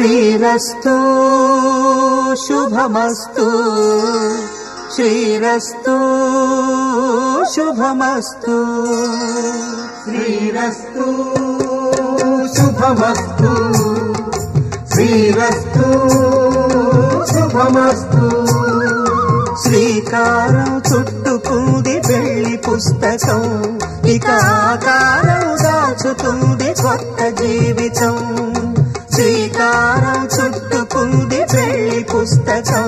శ్రీరస్తు శుభమస్తు శ్రీరస్తు శుభమస్తు శ్రీరస్తు శుభమస్తు శ్రీరస్తు శుభమస్తు శ్రీకారం చుట్టుకుంది పెళ్లి పుస్తకం ఇక ఆకారం దాచుతుంది కొత్త జీవితం శ్రీకారం చుట్టుకుంది పెళ్లి పుస్తకం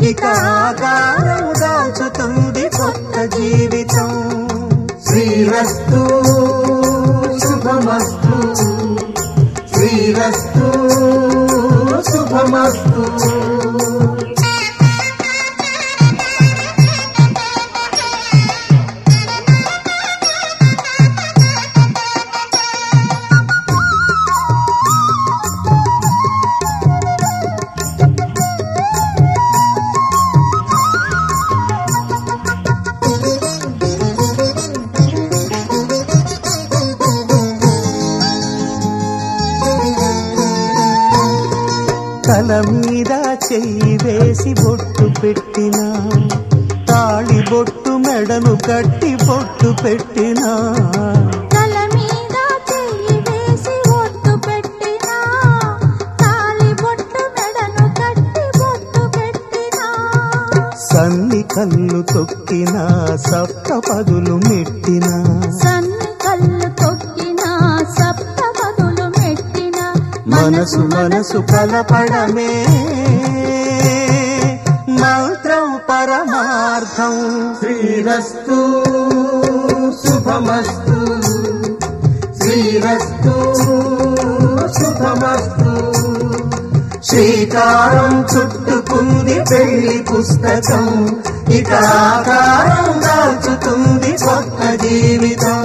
ఇక ఆకారం దాచుతుంది కొత్త జీవితం శ్రీరస్తు శుభమస్తు శ్రీరస్తు శుభమస్తు తల మీద చెయ్యి వేసి బొట్టు పెట్టినా తాళి బొట్టు మెడను కట్టి బొట్టు పెట్టినా తల మీద చెయ్యి వేసి బొట్టు పెట్టినా తాళి బొట్టు మెడను కట్టి బొట్టు పెట్టినా సన్ని కళ్ళు తొక్కినా సప్త పదులు మెట్టినా సన్ని కళ్ళు తొక్కినా సప్త పదులు మెట్టినా మనసు మనసు కలపడమే మంత్రం పరమార్థం శ్రీరస్తు శుభమస్తు శ్రీరస్తు శుభమస్తు శ్రీకారం చుట్టుకుంది పెళ్లి పుస్తకం ఇక ఆకారం దాచుతుంది కొత్త జీవితం